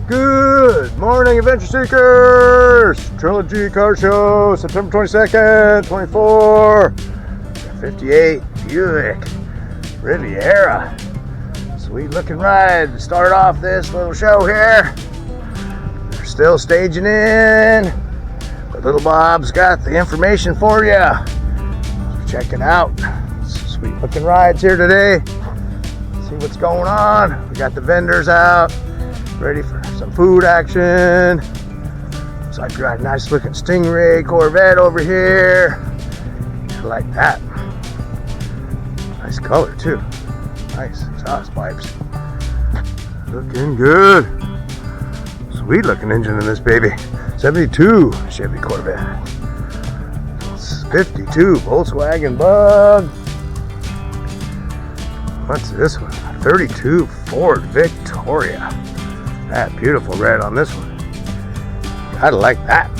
Good morning, adventure seekers! Trilogy car show, September 22nd, 24. 58 Buick Riviera. Sweet looking ride to start off this little show here. They're still staging in, but Little Bob's got the information for you. So check it out. Sweet looking rides here today. See what's going on. We got the vendors out, ready for some food action. Looks like we got a nice looking Stingray Corvette over here. I like that. Nice color too. Nice exhaust pipes. Looking good. Sweet looking engine in this baby. 72 Chevy Corvette. 52 Volkswagen Bug. What's this one? 32 Ford Victoria. That beautiful red on this one. Gotta like that.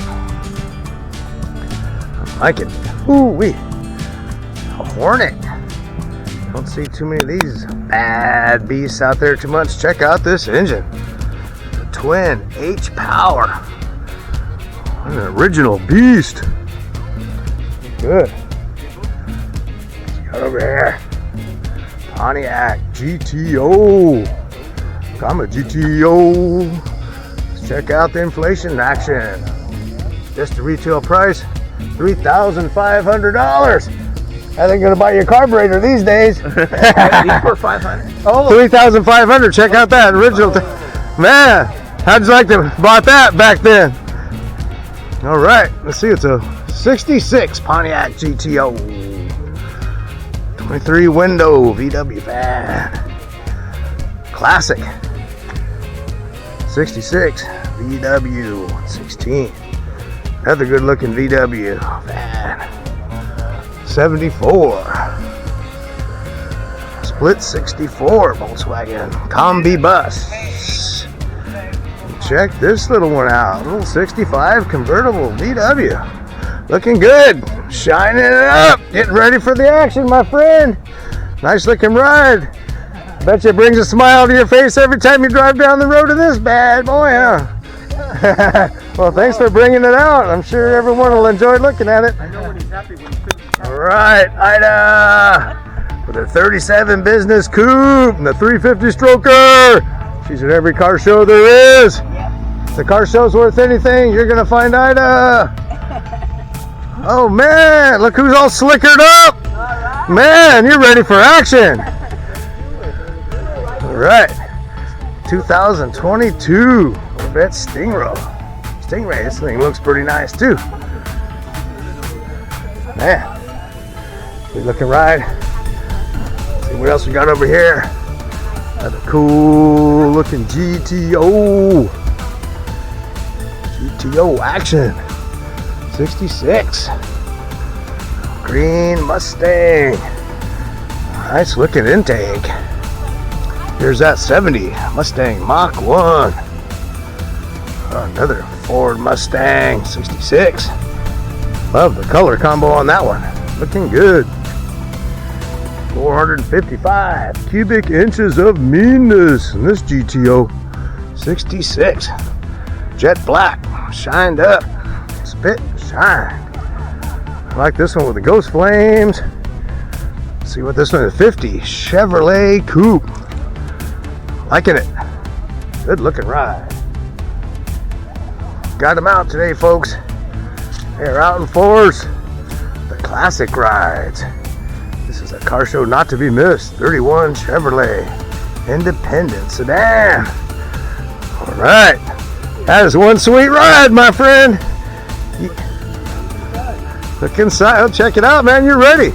I like it. Ooh-wee. A Hornet. Don't see too many of these bad beasts out there too much. Check out this engine. The twin H-Power. What an original beast. Good. Let's go over here. Pontiac GTO. I'm a GTO. Let's check out the inflation action. Just the retail price, $3,500. I think gonna buy you a carburetor these days. These were $500. Oh, $3,500. Check out that original. Man, how'd you like to bought that back then? All right, let's see. It's a '66 Pontiac GTO, 23 window VW van, classic. 66 VW 16. Another good looking VW van. 74 split 64 Volkswagen Combi bus. Check this little one out. Little 65 convertible VW. Looking good. Shining it up. Getting ready for the action, my friend. Nice looking ride. Bet you it brings a smile to your face every time you drive down the road in this bad boy, huh? Well, thanks for bringing it out. I'm sure everyone will enjoy looking at it. I know when he's happy when he's All right, Ida, with a 37 business coupe and the 350 stroker. She's at every car show there is. If the car show's worth anything, you're gonna find Ida. Oh man, look who's all slickered up. Man, you're ready for action. All right, 2022 Corvette Stingray. This thing looks pretty nice too. Man, good looking ride. See what else we got over here. Another cool looking GTO action. 66 green Mustang. Nice looking intake. Here's that 70 Mustang Mach 1. Another Ford Mustang 66. Love the color combo on that one. Looking good. 455 cubic inches of meanness in this GTO 66. Jet black. Shined up. Spit and shine. I like this one with the ghost flames. Let's see what this one is. 50 Chevrolet Coupe. Liking it. Good looking ride. Got them out today, folks. They're out in force. The classic rides. This is a car show not to be missed. 31 Chevrolet Independent Sedan. All right. That is one sweet ride, my friend. Look inside. Oh, check it out, man. You're ready.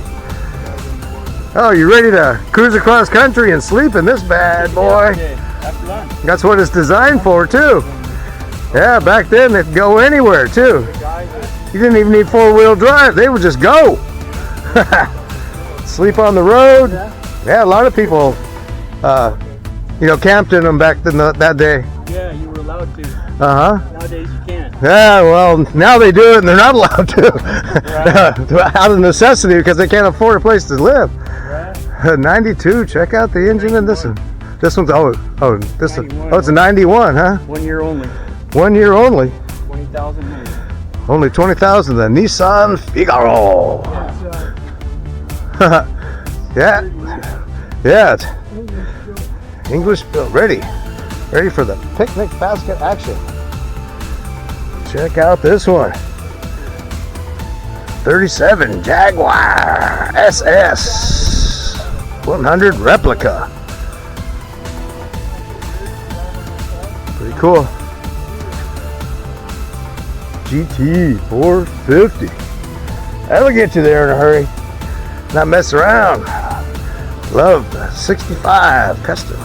Oh, you ready to cruise across country and sleep in this bad boy? That's what it's designed for, too. Yeah, back then they could go anywhere, too. You didn't even need four-wheel drive. They would just go. Sleep on the road. Yeah, a lot of people, camped in them back then that day. Yeah, you were allowed to. Nowadays you can't. Yeah, well, now they do it and they're not allowed to. Right. Out of necessity because they can't afford a place to live. Right. 92, check out the engine in this one. This one's this 91. it's a 91, huh? 1 year only. 1 year only. 20,000 maybe. Only 20,000. The Nissan Figaro. Yeah, yeah. It's English built, ready for the picnic basket action. Check out this one. 37 Jaguar SS 100 replica. Pretty cool. GT 450. That'll get you there in a hurry. Not mess around. Love the 65 custom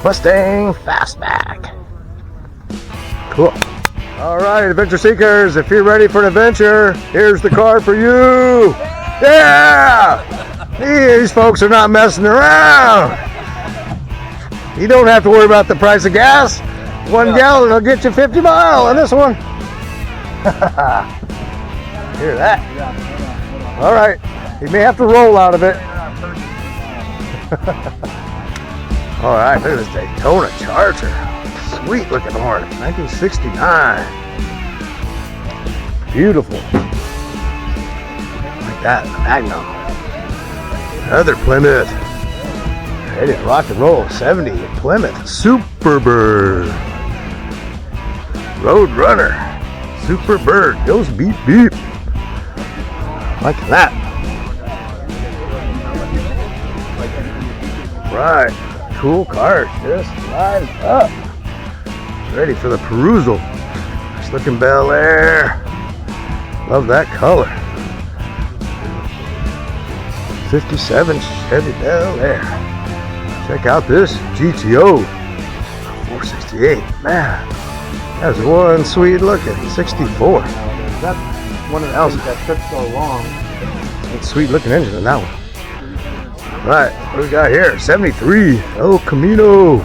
Mustang Fastback. Cool. All right, adventure seekers, if you're ready for an adventure, here's the car for you. Yeah! These folks are not messing around. You don't have to worry about the price of gas. 1 gallon will get you 50 miles on this one. Hear that? All right, you may have to roll out of it. All right, look at this Daytona Charger. Sweet looking horse, 1969. Beautiful. Like that, Magnum. Another Plymouth. Ready to rock and roll, 70 Plymouth Superbird. Road Runner. Superbird goes beep beep. Like that. Right, cool car, just lined up. Ready for the perusal. Nice looking Bel Air. Love that color. 57 Chevy Bel Air. Check out this GTO 468. Man, that's one sweet looking 64. That's one of the things that took so long. That's a sweet looking engine in that one. Right, what do we got here? 73 El Camino.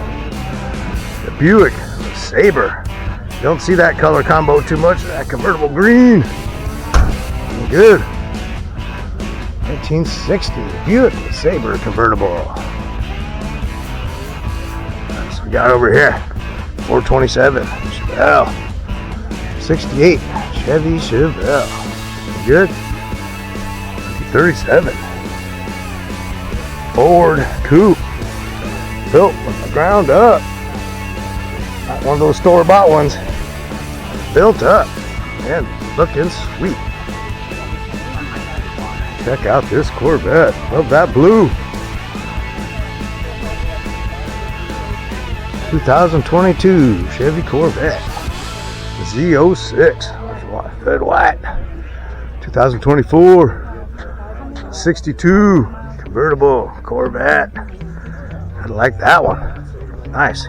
The Buick Sabre. You don't see that color combo too much. That convertible green. Good. 1960 Buick Sabre convertible. So we got over here 427 Chevelle. 68 Chevy Chevelle. Good. 37 Ford Coupe. Built from the ground up. Not one of those store-bought ones. Built up and looking sweet. Check out this Corvette. Love that blue. 2022 Chevy Corvette. Z06. Good white. 2024 62 convertible Corvette. I like that one. Nice.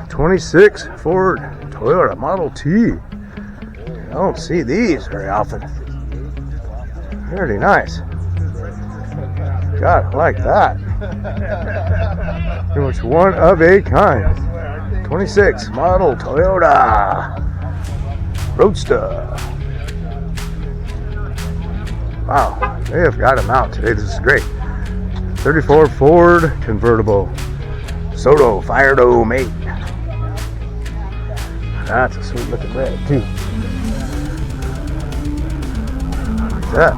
26 Ford Toyota Model T. I don't see these very often. Very nice. God, I like that. Pretty much one of a kind. 26 Model Toyota Roadster. Wow, they have got them out today. This is great. 34 Ford convertible Soto Firedo Mate. That's a sweet looking red too. Like that.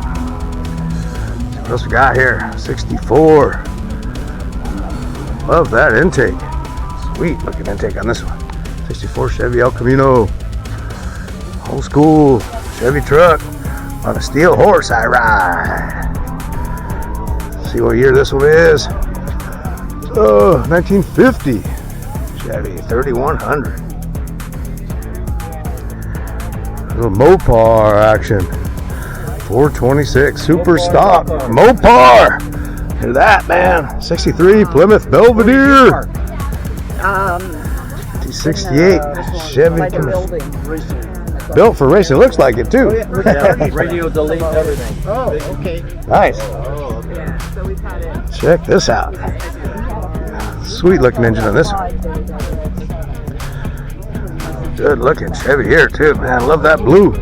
What else we got here? 64. Love that intake. Sweet looking intake on this one. 64 Chevy El Camino. Old school Chevy truck. On a steel horse I ride. See what year this one is. Oh, 1950 Chevy 3100. A little Mopar action. 426 Super Stock Mopar. Hear that, man. 63 Plymouth Belvedere. 68 Chevy built for racing. Looks like it too. Radio delete everything. Oh, okay. Nice. Check this out. Sweet looking engine on this one. Good looking Chevy here too, man. Love that blue.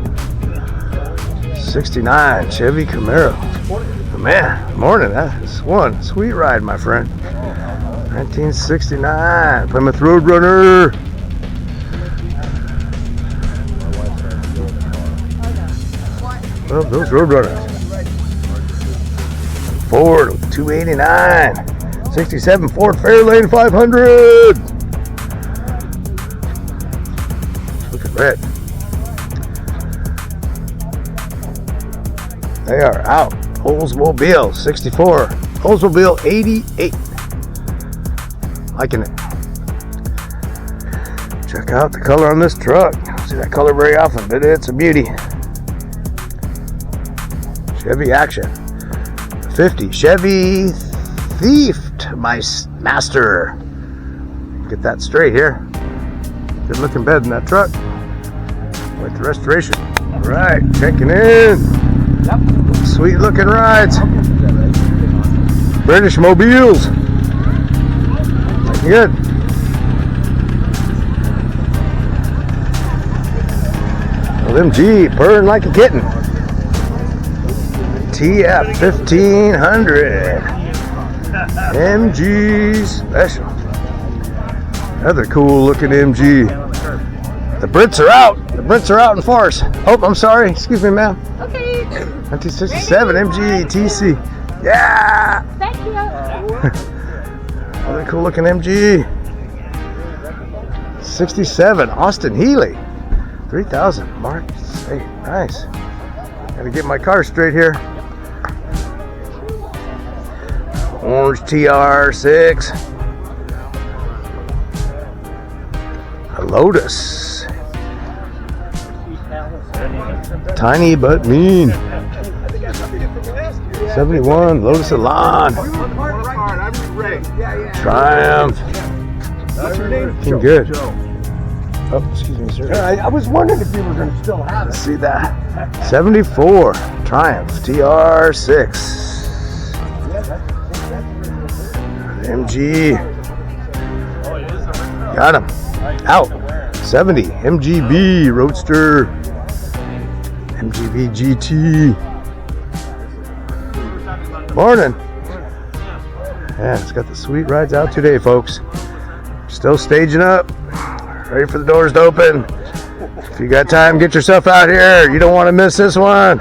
69 Chevy Camaro. Man, morning. That's one sweet ride, my friend. 1969 Plymouth Roadrunner. Well, those Roadrunners. Ford 289. 67 Ford Fairlane 500. Look at red. They are out. Oldsmobile 64. Oldsmobile 88. Liking it. Check out the color on this truck. Don't see that color very often, but it's a beauty. Chevy action. 50 Chevy Thiefed my master. Get that straight here. Good looking bed in that truck. With the restoration. All right, checking in. Sweet looking rides. British mobiles. Looking good. LMG purring like a kitten. TF 1500. MG special. Another cool looking MG. The Brits are out. The Brits are out in force. Oh, I'm sorry. Excuse me, ma'am. Okay. 1967 MG TC. Yeah. Thank you. Another cool looking MG. 67 Austin Healey. 3000 Mark. Hey, nice. Gotta get my car straight here. Orange TR6. A Lotus. Tiny but mean. 71 Lotus Elan. Triumph. Looking good. Oh, excuse me, sir. I was wondering if you were going to still have Let's see that. 74 Triumph TR6. MG. Got him. Out. 70 MGB Roadster. MGB GT. Morning. Yeah, it's got the sweet rides out today, folks. Still staging up. Ready for the doors to open. If you got time, get yourself out here. You don't want to miss this one.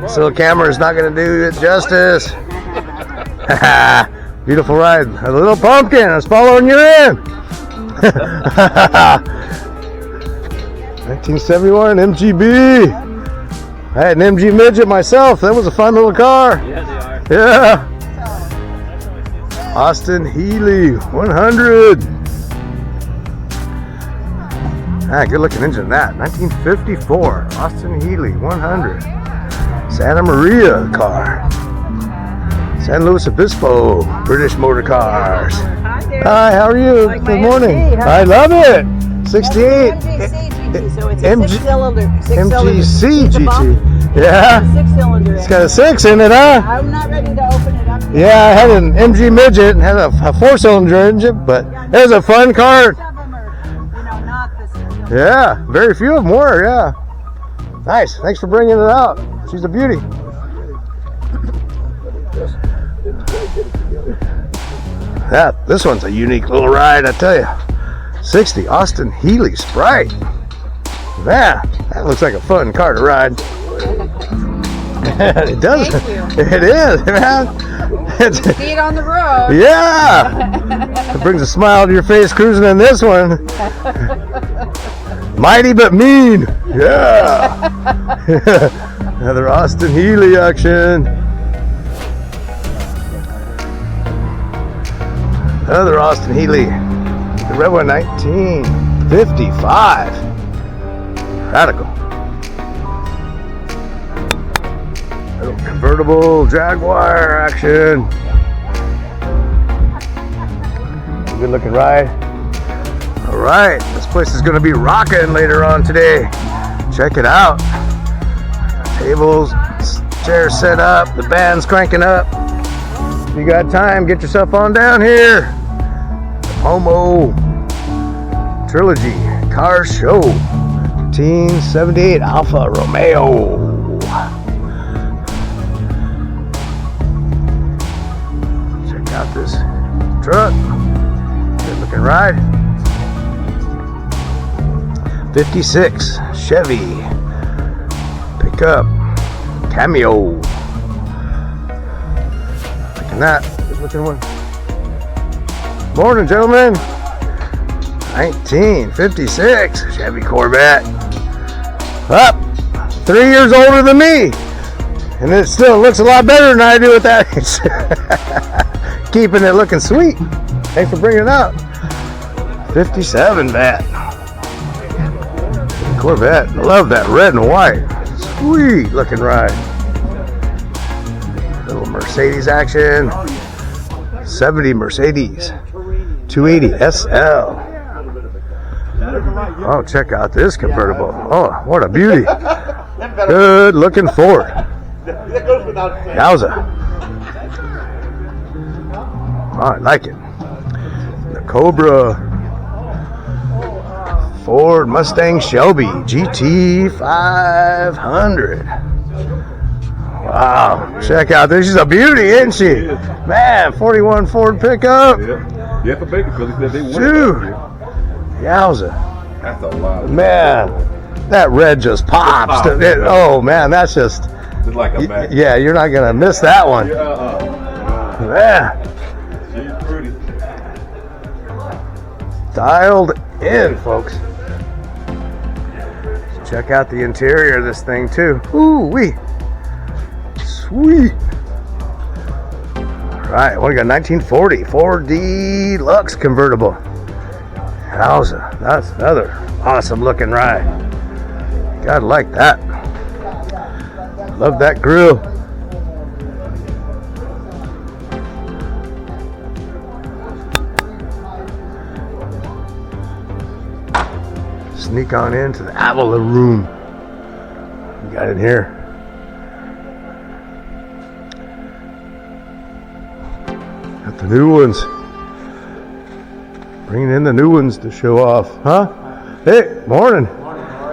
This little camera is not going to do it justice. Beautiful ride. A little pumpkin. I was following you in. 1971 MGB. I had an MG midget myself. That was a fun little car. Yeah, they are. Yeah. Austin Healey 100. Good looking engine in that. 1954 Austin Healey 100. Santa Maria car. San Luis Obispo British motor cars. Hi there. Hi, how are you? Like Good my morning. MG, huh? I love it. 68 MGC so it's a MG six-cylinder. MGC GT. Yeah. Six-cylinder. It's got a 6 in it, huh? I'm not ready to open it up. Yeah, I had an MG midget and had a 4-cylinder engine, but it was a fun car. Some of them are, not the six-cylinder. Yeah, very few of them were, yeah. Nice, thanks for bringing it out. She's a beauty. Yeah, this one's a unique little ride, I tell you. 60 Austin Healey Sprite. Man, that looks like a fun car to ride. It does. Thank you. It is, man. See it on the road. Yeah. It brings a smile to your face cruising in this one. Mighty but mean. Yeah. Another Austin Healey action. Another Austin Healey. The red one, 1955. Radical. Little convertible Jaguar action. Good looking ride. All right, this place is going to be rocking later on today. Check it out. Tables, chairs set up, the band's cranking up. If you got time, get yourself on down here. Nipomo Trilogy Car Show. 1978 Alfa Romeo. Check out this truck. looking ride. 56 Chevy pickup Cameo. Looking that. Good looking one. Morning, gentlemen. 1956 Chevy Corvette. Up. 3 years older than me. And it still looks a lot better than I do at that age. Keeping it looking sweet. Thanks for bringing it out. 57 Vat. Corvette. I love that red and white. Sweet looking ride. Little Mercedes action. 70 Mercedes. 280 SL. Oh, check out this convertible. Oh, what a beauty. Good looking Ford. Yowza. Oh, I like it. The Cobra. Ford Mustang Shelby GT 500. Wow, check out this. She's a beauty, isn't she? Man, 41 Ford pickup. Yeah, you have to make it because he said they want Dude. Yowza. That's a lot. Man, that red just pops. Oh, man, that's just... It's like a match. Yeah, you're not going to miss that one. Man. She's pretty. Dialed in, folks. Check out the interior of this thing, too. Ooh-wee. Sweet. All right, what do we got? 1940 Ford Deluxe convertible. Yowza, that's another awesome looking ride. Gotta like that. Love that grill. Sneak on into the Avila room. We got in here. Got the new ones. Bringing in the new ones to show off, huh? Hey, morning.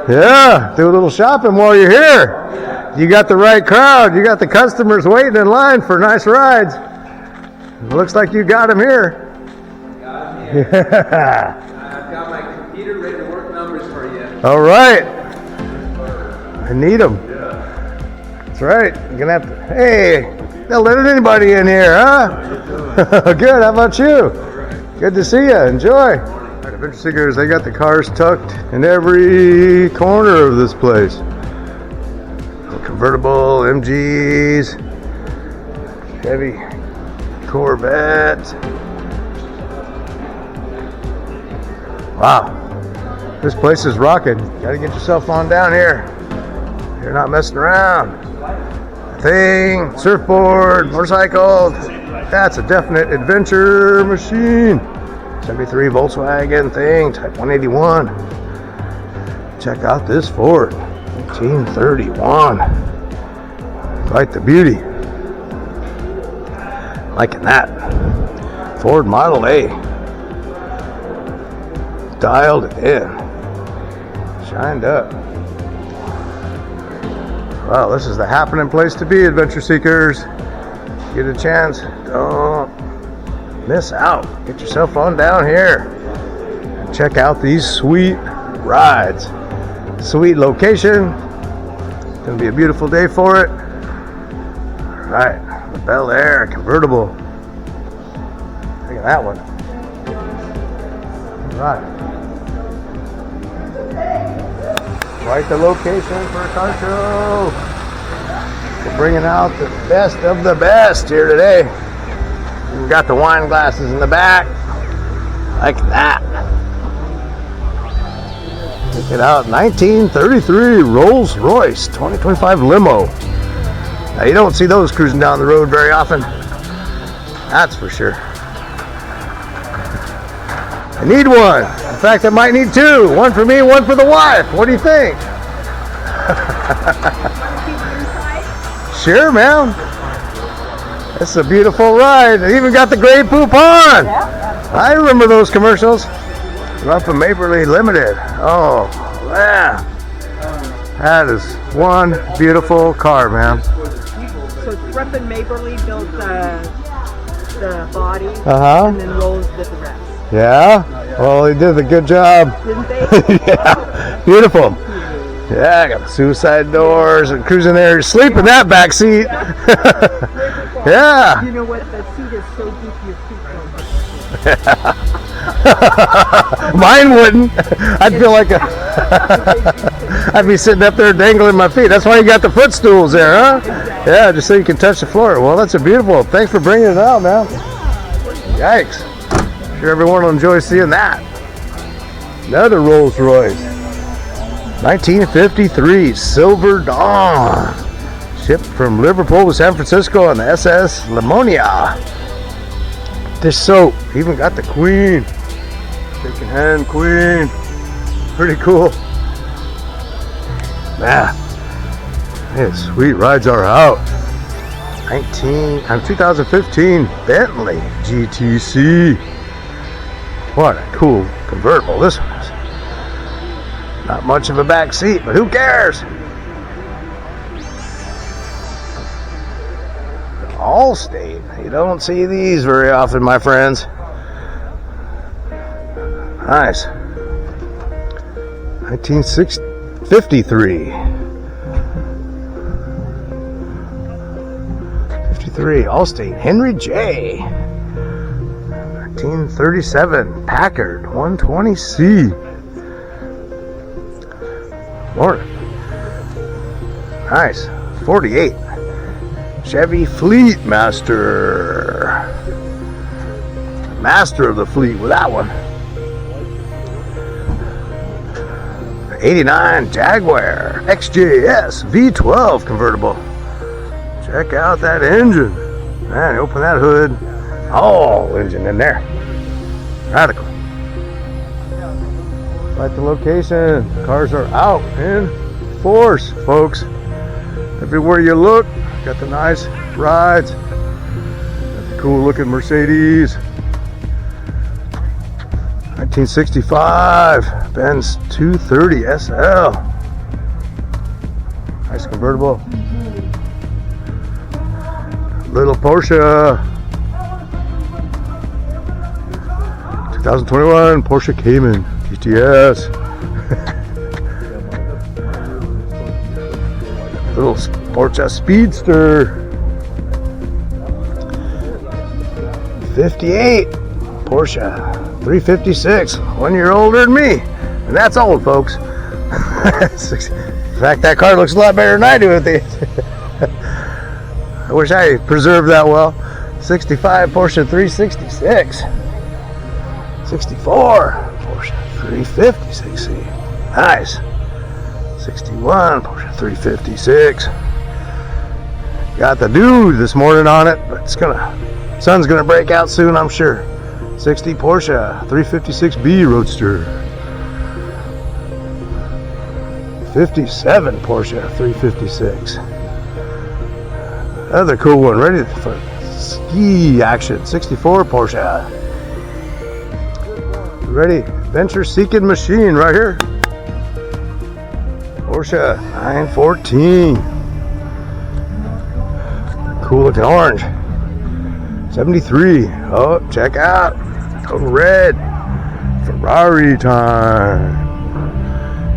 Yeah, do a little shopping while you're here. You got the right crowd. You got the customers waiting in line for nice rides. It looks like you got them here. Yeah. I've got my computer ready to work numbers for you. All right. I need them. That's right. You're gonna have to. Hey, they'll let anybody in here, huh? Good. How about you? Good to see you. Enjoy. Adventure Seekers, they got the cars tucked in every corner of this place. Convertible, MGs, Chevy Corvette. Wow. This place is rocking. Gotta get yourself on down here. You're not messing around. Thing, surfboard, motorcycle. That's a definite adventure machine. 73 Volkswagen thing, Type 181. Check out this Ford, 1931. Quite the beauty. Liking that. Ford Model A. Dialed in. Shined up. Well, this is the happening place to be, Adventure Seekers. Get a chance, don't miss out. Get yourself on down here and check out these sweet rides. Sweet location. Gonna be a beautiful day for it. All right, the Bel Air convertible. Look at that one. All right. Quite the location for a car show. We're bringing out the best of the best here today. We've got the wine glasses in the back. Like that. Check it out. 1933 Rolls Royce 2025 limo. Now you don't see those cruising down the road very often. That's for sure. I need one. In fact, I might need two. One for me, one for the wife. What do you think? Sure, ma'am. It's a beautiful ride. They even got the Grey Poupon. I remember those commercials. Up in Maberly Limited. Oh, man. That is one beautiful car, man. So Rupp and Maberly built the body Uh-huh. and then Rolls did the rest. Yeah? Well, they did a good job. Didn't they? Yeah, beautiful. Yeah, I got the suicide doors and cruising there. Sleep in that back seat. Yeah. You know what? The seat is so deep your feet go. Mine wouldn't. I'd feel like I'd be sitting up there dangling my feet. That's why you got the footstools there, huh? Yeah, just so you can touch the floor. Well, that's a beautiful. Thanks for bringing it out, man. Yikes. Sure everyone will enjoy seeing that. Another Rolls Royce. 1953 Silver Dawn. Shipped from Liverpool to San Francisco on the SS Lamonia. This soap even got the Queen. Shaking hand, Queen. Pretty cool. Man, his sweet rides are out. 2015 Bentley GTC. What a cool convertible this one is. Not much of a back seat, but who cares? Allstate. You don't see these very often, my friends. Nice. 1953. 53 Allstate Henry J. 1937 Packard 120C. Morning. Nice. 48 Chevy Fleet Master. Master of the fleet with that one. 89 Jaguar XJS V12 convertible. Check out that engine. Man, open that hood. Oh, engine in there. Radical. Like the location. Cars are out in force, folks. Everywhere you look, got the nice rides. Got the cool looking Mercedes. 1965 Benz 230 SL. Nice convertible. Little Porsche. 2021 Porsche Cayman GTS. Little Porsche Speedster. 58 Porsche 356. 1 year older than me. And that's old, folks. In fact, that car looks a lot better than I do at the I wish I preserved that well. 65 Porsche 366. 64 Porsche 356. Nice. 61 Porsche 356. Got the dude this morning on it, but sun's gonna break out soon, I'm sure. 60 Porsche 356B Roadster. 57 Porsche 356. Another cool one, ready for ski action. 64 Porsche. Ready, adventure seeking machine right here. Porsche 914. Cool looking orange. 73. Oh, check out. Total red. Ferrari time.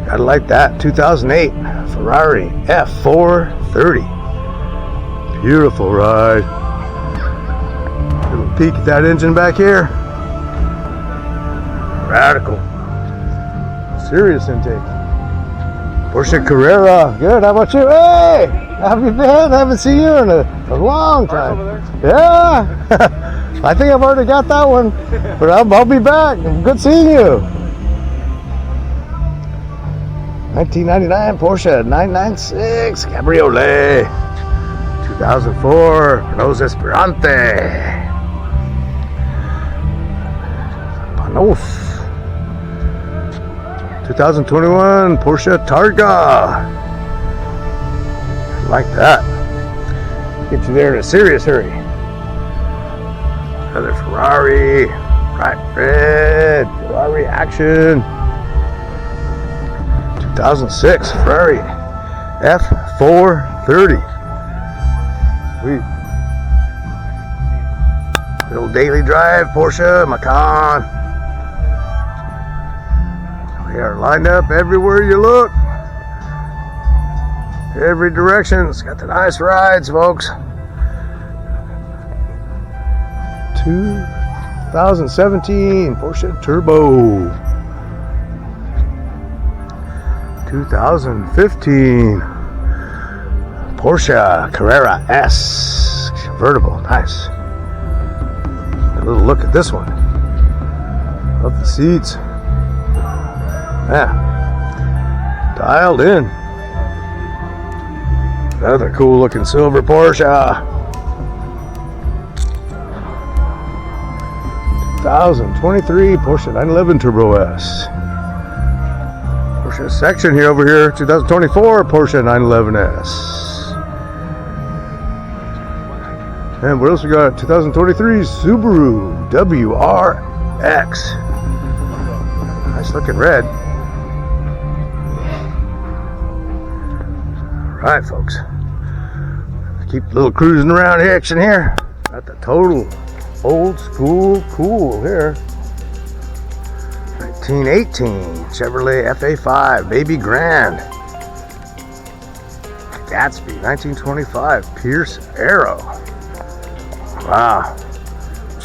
Gotta like that. 2008 Ferrari F430. Beautiful ride. Little peek at that engine back here. Radical. Serious intake. Porsche Carrera. Good. How about you? Hey! How have you been? I haven't seen you in a long time. Yeah. I think I've already got that one. But I'll be back. Good seeing you. 1999 Porsche 996 Cabriolet. 2004 Renault Esperante. Panos. 2021 Porsche Targa. Like that. Get you there in a serious hurry. Another Ferrari. Bright red. Ferrari action. 2006 Ferrari F430. Sweet. Little daily drive Porsche Macan. They are lined up everywhere you look. Every direction. It's got the nice rides, folks. 2017 Porsche Turbo. 2015 Porsche Carrera S convertible. Nice. A little look at this one. Love the seats. Yeah. Dialed in. Another cool looking silver Porsche. 2023 Porsche 911 Turbo S. Porsche section here over here. 2024 Porsche 911S. And what else we got? 2023 Subaru WRX. Nice looking red. Alright, folks. Keep a little cruising around action here. Got the total old school cool here. 1918 Chevrolet FA5 Baby Grand. Gatsby 1925 Pierce Arrow. Wow.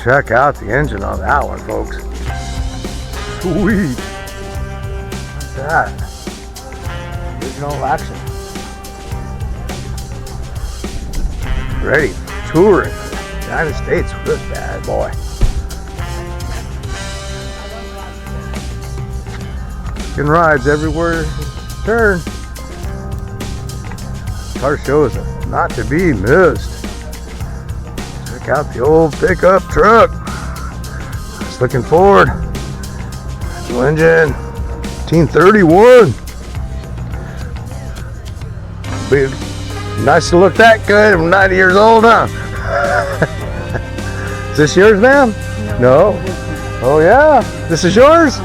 Check out the engine on that one, folks. Sweet. What's that? Original action. Ready for touring the United States with this bad boy. Taking rides everywhere you turn. Car show is not to be missed. Check out the old pickup truck. Just looking forward. New engine. 1931. Be nice to look that good. I'm 90 years old, huh? Is this yours, ma'am? No. Oh yeah. This is yours?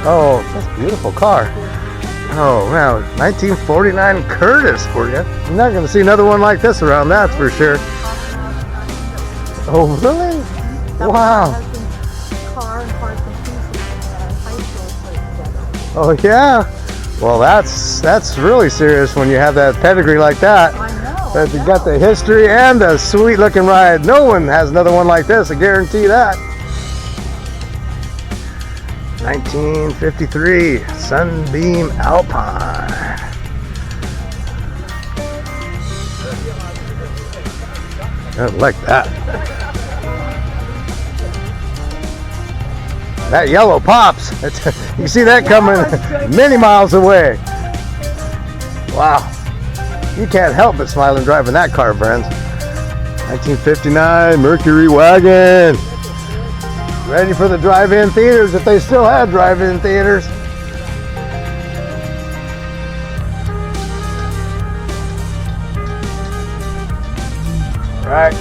Oh, that's a beautiful car. Oh man, 1949 Curtis for you. You're not going to see another one like this around, that's for sure. Oh really? Wow. Oh yeah. Well, that's really serious when you have that pedigree like that. I know. That you got the history and a sweet looking ride. No one has another one like this, I guarantee that. 1953 Sunbeam Alpine. I like that. That yellow pops. You see that coming many miles away. Wow. You can't help but smile and driving that car, friends. 1959 Mercury Wagon. Ready for the drive-in theaters if they still had drive-in theaters. Right.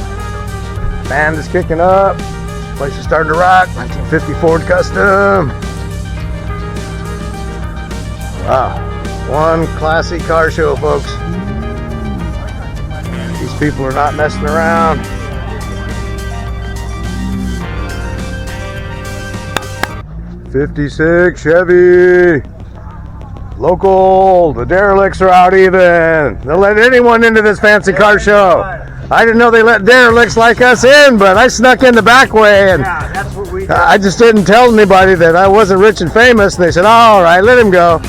Band is kicking up. Place is starting to rock. 1950 Ford Custom. Wow. One classy car show, folks. These people are not messing around. '56 Chevy. Local. The derelicts are out even. They'll let anyone into this fancy car show. I didn't know they let derelicts like us in, but I snuck in the back way, and Yeah, that's what we do. I just didn't tell anybody that I wasn't rich and famous, and they said, all right, let him go. We're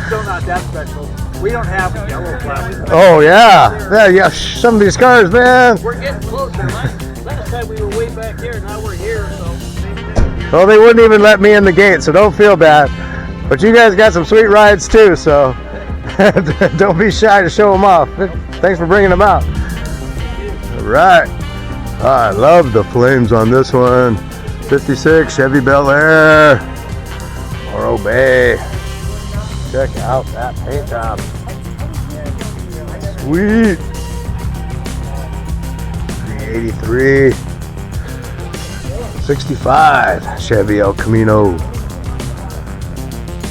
still not that special. We don't have yellow flowers. Oh, yeah. Yeah, some of these cars, man. We're getting closer. Last time we were way back here, now we're here, so same thing. Well, they wouldn't even let me in the gate, so don't feel bad. But you guys got some sweet rides, too, so don't be shy to show them off. Thanks for bringing them out. All right. I love the flames on this one. '56 Chevy Bel Air. Morro Bay. Check out that paint job. Sweet. 383. 65 Chevy El Camino.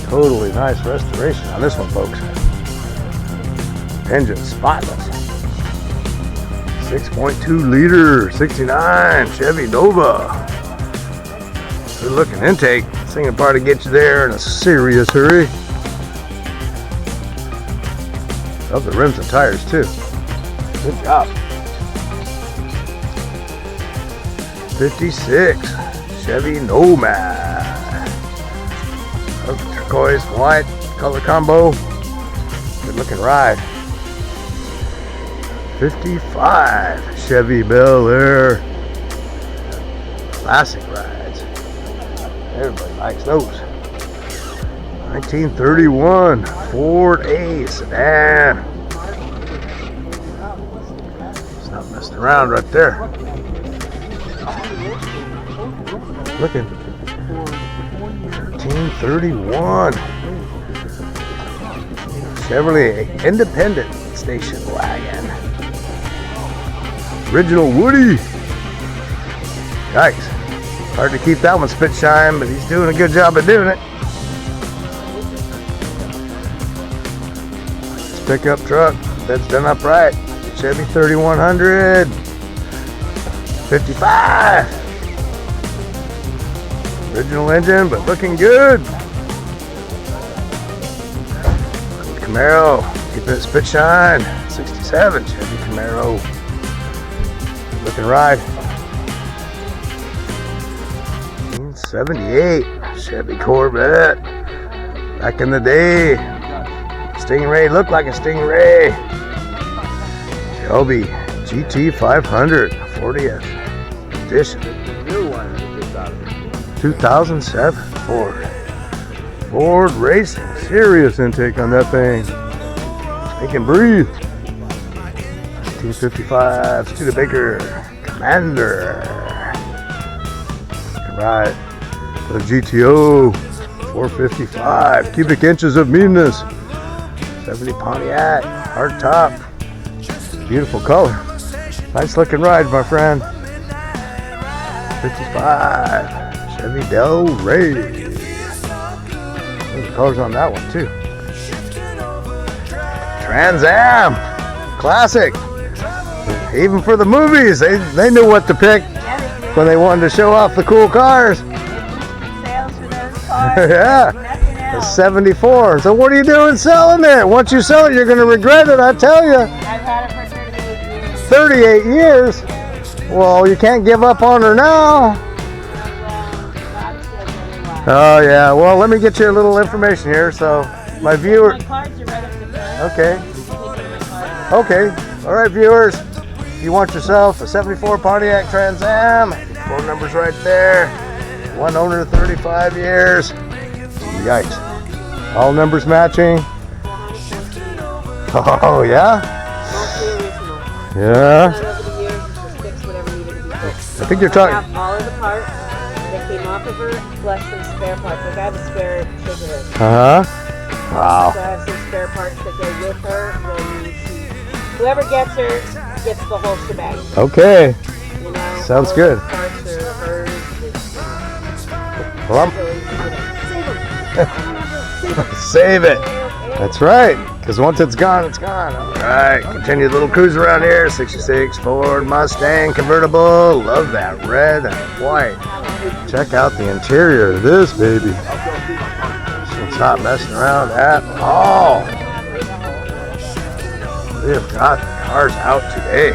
Totally nice restoration on this one, folks. Engine spotless. 6.2 liter 69 Chevy Nova. Good looking intake. This thing will probably get you there in a serious hurry. Love the rims and tires too. Good job. 56 Chevy Nomad. Love the turquoise white color combo. Good looking ride. 55 Chevy Bel Air. Classic rides. Everybody likes those. 1931 Ford A sedan. It's not messing around right there. Looking. 1931 Chevrolet Independent Station Wagon. Original Woody. Yikes. Hard to keep that one spit shine, but he's doing a good job of doing it. This pickup truck, that's done up right. Chevy 3100. 55. Original engine, but looking good. Camaro, keeping it spit shine. 67 Chevy Camaro. Looking ride. 78 Chevy Corvette. Back in the day, Stingray looked like a Stingray. Shelby GT 500 40th edition. 2007 Ford Racing. Serious intake on that thing. They can breathe. 1955 Studebaker Commander. Right. The GTO 455 cubic inches of meanness. 70 Pontiac hard top. Beautiful color. Nice looking ride, my friend. 55 Chevy Del Rey. There's colors on that one too. Trans Am classic. Even for the movies, they knew what to pick when they wanted to show off the cool cars. Sales for those cars. Yeah. Nothing It's else. 74. So what are you doing selling it? Once you sell it, you're going to regret it, I tell you. I've had it for 38 years. 38 years? Well, you can't give up on her now. Oh, yeah. Well, let me get you a little information here. So my viewer... My cards are right up the front. Okay. You can take one of my cards. Okay. All right, viewers. If you want yourself a 74 Pontiac Trans Am, phone number's right there. One owner, 35 years. Yikes. All numbers matching. Oh, yeah? Yeah. Over the years, just fix whatever needed to be fixed. I think you're I talking... have all of the parts that came off of her, plus some spare parts. Like I have a spare trigger. Uh-huh. Wow. So I have some spare parts that go with her. When whoever gets her gets the whole shebang. Okay. You know, Sounds all good. those parts are hers. Well, Save save them. it. That's right. Because once it's gone, it's gone. All right. Continue the little cruise around here. 66 Ford Mustang convertible. Love that red and white. Check out the interior of this baby. It's not messing around at all. We've got cars out today.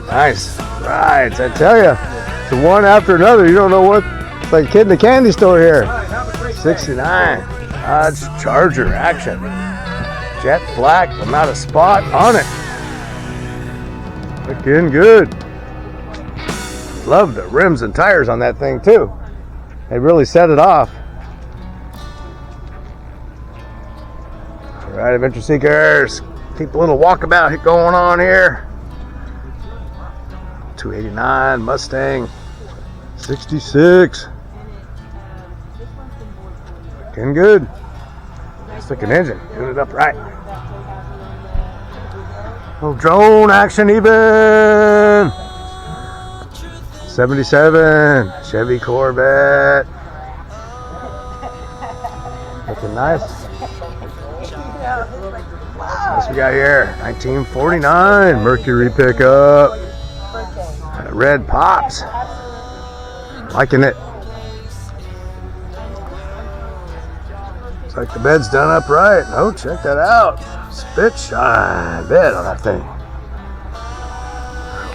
Nice rides, I tell you. It's one after another. You don't know what. It's like a kid in the candy store here. 69 Dodge Charger action. Jet black, but not a spot on it. Looking good. Love the rims and tires on that thing too. They really set it off. All right, adventure seekers, keep a little walkabout going on here. 289 Mustang 66. Looking good. Nice looking engine. Doing it up right. Little drone action even. 77 Chevy Corvette. Looking nice. What we got here? 1949 Mercury pickup. Red Pops. Liking it. Looks like the bed's done up right. Oh, check that out. Spit shine bed on that thing.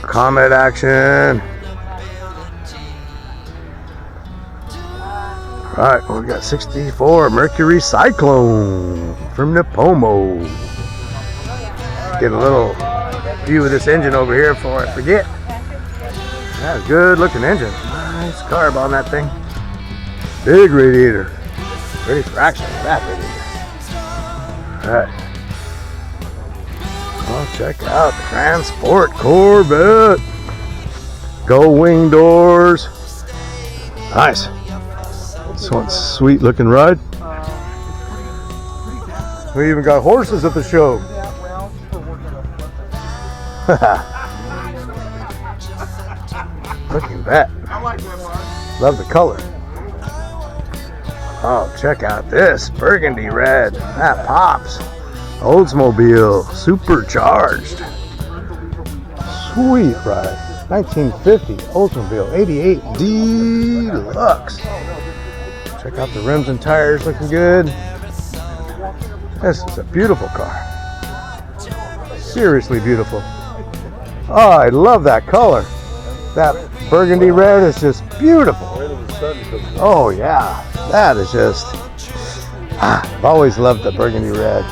Comet action. Alright, well, we got 64 Mercury Cyclone from Nipomo. Get a little view of this engine over here before I forget. That's a good looking engine. Nice carb on that thing. Big radiator. Ready for action with that radiator. Alright. Well, check out the Transport Corvette. Go wing doors. Nice. This one's sweet looking ride. We even got horses at the show. Looking back. Love the color. Oh, check out this burgundy red. That pops. Oldsmobile supercharged. Sweet ride. 1950 Oldsmobile 88 Deluxe. Check out the rims and tires, looking good. This is a beautiful car. Seriously beautiful. Oh, I love that color. That burgundy red is just beautiful. Oh yeah, that is just, I've always loved the burgundy red.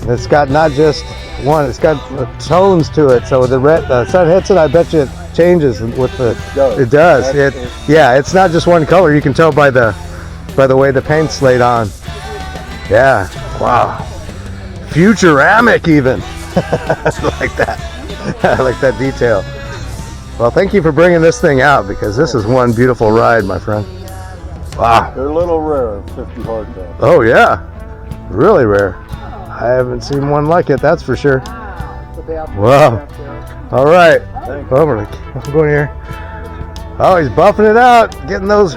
It's got not just one, it's got tones to it. So the red, the sun hits it, I bet you it changes with the, it does. Yeah, it's not just one color. You can tell by the way the paint's laid on. Yeah, wow. Futuramic even. I like that. I like that detail. Well, thank you for bringing this thing out, because this is one beautiful ride, my friend. Wow. They're a little rare, 50 hardtop. Oh yeah, really rare. I haven't seen one like it, that's for sure. Wow. All right. Oh, we're going here. Oh, he's buffing it out, getting those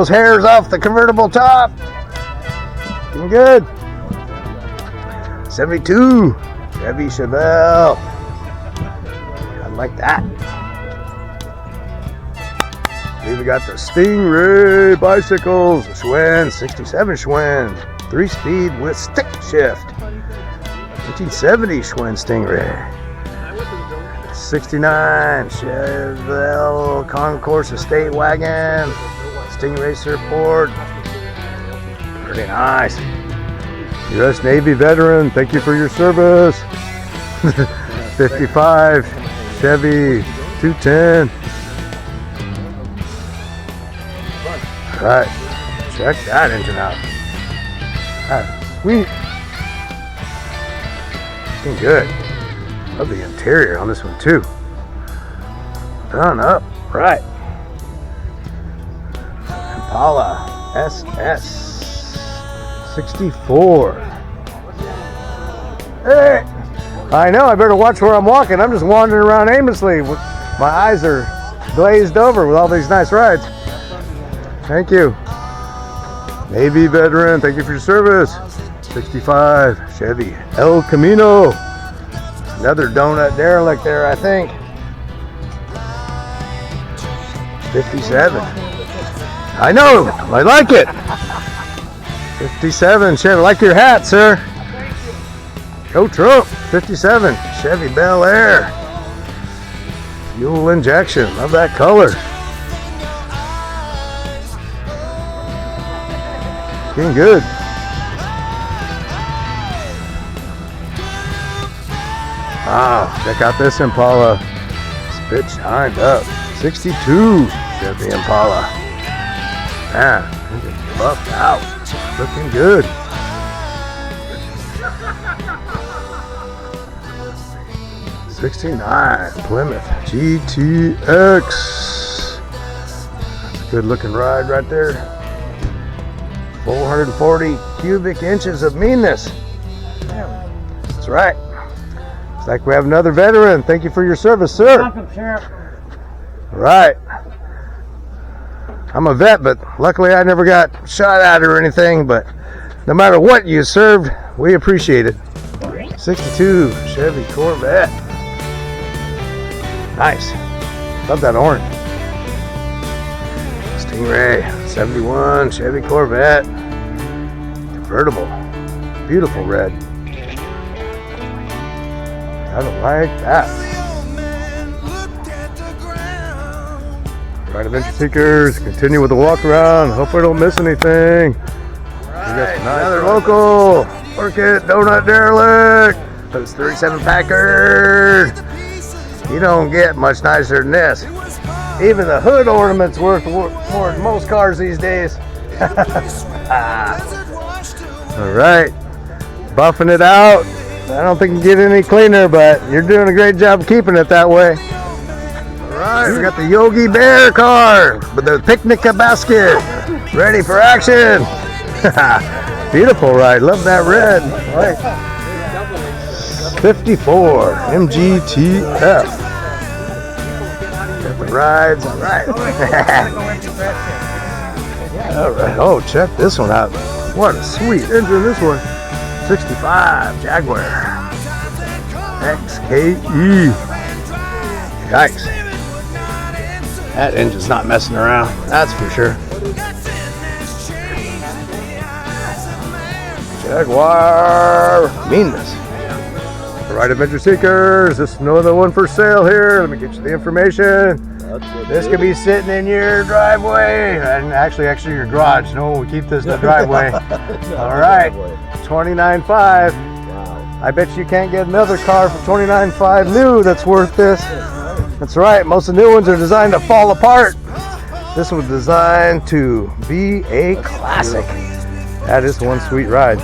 hairs off the convertible top. Looking good. 72 Chevy Chevelle. I like that. We got the Stingray bicycles, Schwinn, 67 Schwinn, 3-speed with stick shift. 1970 Schwinn Stingray. 69 Chevelle Concourse Estate Wagon, Stingray Surfboard. Pretty nice. U.S. Navy veteran, thank you for your service. 55 Chevy 210. Alright, check that engine out. That's sweet. Looking good. Love the interior on this one too. Done up right. Impala SS 64. Hey, I know, I better watch where I'm walking. I'm just wandering around aimlessly. My eyes are glazed over with all these nice rides. Thank you. Navy veteran, thank you for your service. 65 Chevy El Camino. Another donut derelict there, I think. 57. I know, I like it. 57 Chevy, I like your hat, sir. Go Trump. 57 Chevy Bel Air. Fuel injection, love that color. Looking good. Wow, check out this Impala. Spit shined up. 62 Chevy Impala. Man, buffed out. Looking good. '69 Plymouth GTX. That's a good looking ride right there. 440 cubic inches of meanness. That's right. Looks like we have another veteran. Thank you for your service, sir. Welcome, Sheriff. Right. I'm a vet, but luckily I never got shot at or anything, but no matter what you served, we appreciate it. 62 Chevy Corvette. Nice. Love that orange. Stingray 71 Chevy Corvette convertible. Beautiful red. I don't like that. Right, adventure seekers, continue with the walk around. Hope I don't miss anything. Right, another local Orchid Donut Derelict. Those 37 Packard. You don't get much nicer than this. Even the hood ornament's worth more than most cars these days. All right, buffing it out. I don't think you can get any cleaner, but you're doing a great job keeping it that way. All right, we got the Yogi Bear car with the picnic basket, ready for action. Beautiful ride, love that red. All right. 54 MGTF. Got the rides, all right. All right, oh, check this one out. What a sweet engine, this one. 65 Jaguar XKE. Yikes. That engine's not messing around, that's for sure. Jaguar meanness. All right, adventure seekers, this is another one for sale here. Let me get you the information. This could be sitting in your driveway, and actually your garage. No, we keep this in the driveway. All right, $29.5. Wow. I bet you can't get another car for $29.5 new that's worth this. That's right, most of the new ones are designed to fall apart. This was designed to be a classic. That is one sweet ride.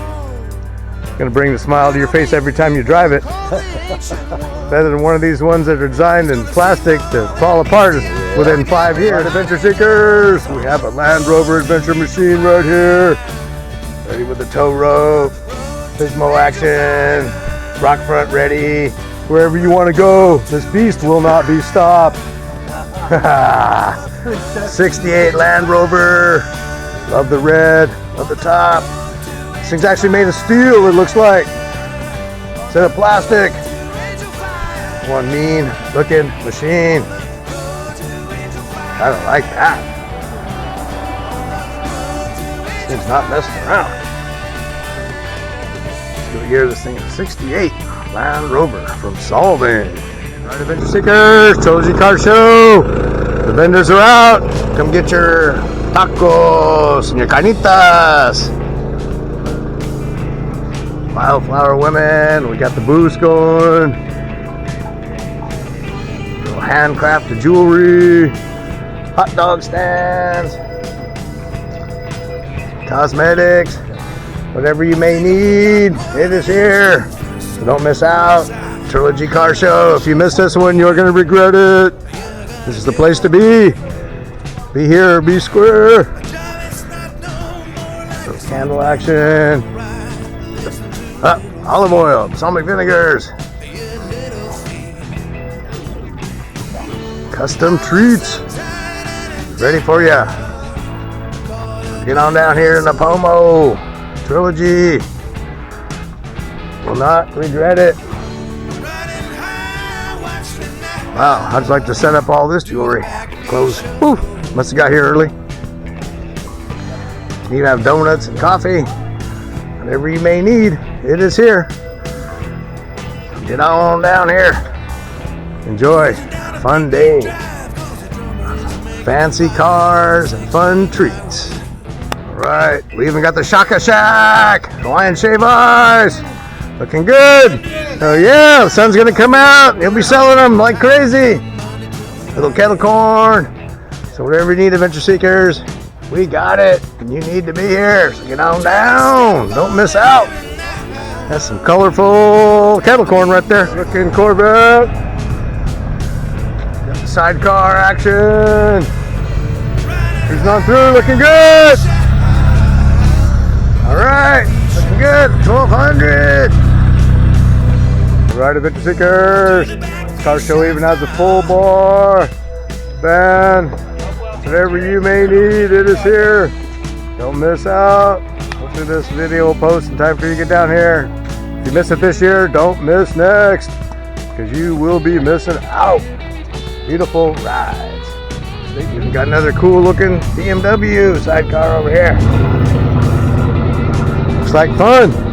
It's gonna bring the smile to your face every time you drive it. Better than one of these ones that are designed in plastic to fall apart within 5 years. Adventure seekers, we have a Land Rover adventure machine right here. Ready with the tow rope, Pismo action, rock front ready. Wherever you want to go, this beast will not be stopped. 68 Land Rover. Love the red, love the top. This thing's actually made of steel, it looks like, instead of plastic. One mean looking machine. I don't like that. This thing's not messing around. Let's go here. This thing is 68 Land Rover from Solving. Alright, adventure seekers, Trilogy Car Show. The vendors are out. Come get your tacos and your carnitas. Wildflower women. We got the booths going. Handcrafted jewelry, hot dog stands, cosmetics, whatever you may need, it is here. So don't miss out. Trilogy Car Show. If you miss this one, you're going to regret it. This is the place to be. Be here, be square. So candle action. Olive oil, balsamic vinegars. Custom treats ready for you. Get on down here in Nipomo. Trilogy. Will not regret it. Wow, I'd like to set up all this jewelry. Close. Woo, must have got here early. You can have donuts and coffee. Whatever you may need, it is here. Get on down here. Enjoy. Fun day. Fancy cars and fun treats. Alright, we even got the Shaka Shack. Hawaiian shave ice. Looking good. Oh yeah, the sun's gonna come out. He'll be selling them like crazy. Little kettle corn. So whatever you need, adventure seekers, we got it. And you need to be here. So get on down. Don't miss out. That's some colorful kettle corn right there. Looking Corvette. Sidecar action. Cruising on through, looking good. All right, looking good. 1200. All right, adventure seekers. This car show even has a full bar band. Whatever you may need, it is here. Don't miss out. Hopefully this video will post in time for you to get down here. If you miss it this year, don't miss next, because you will be missing out. Beautiful rides. Got another cool looking BMW sidecar over here. Looks like fun.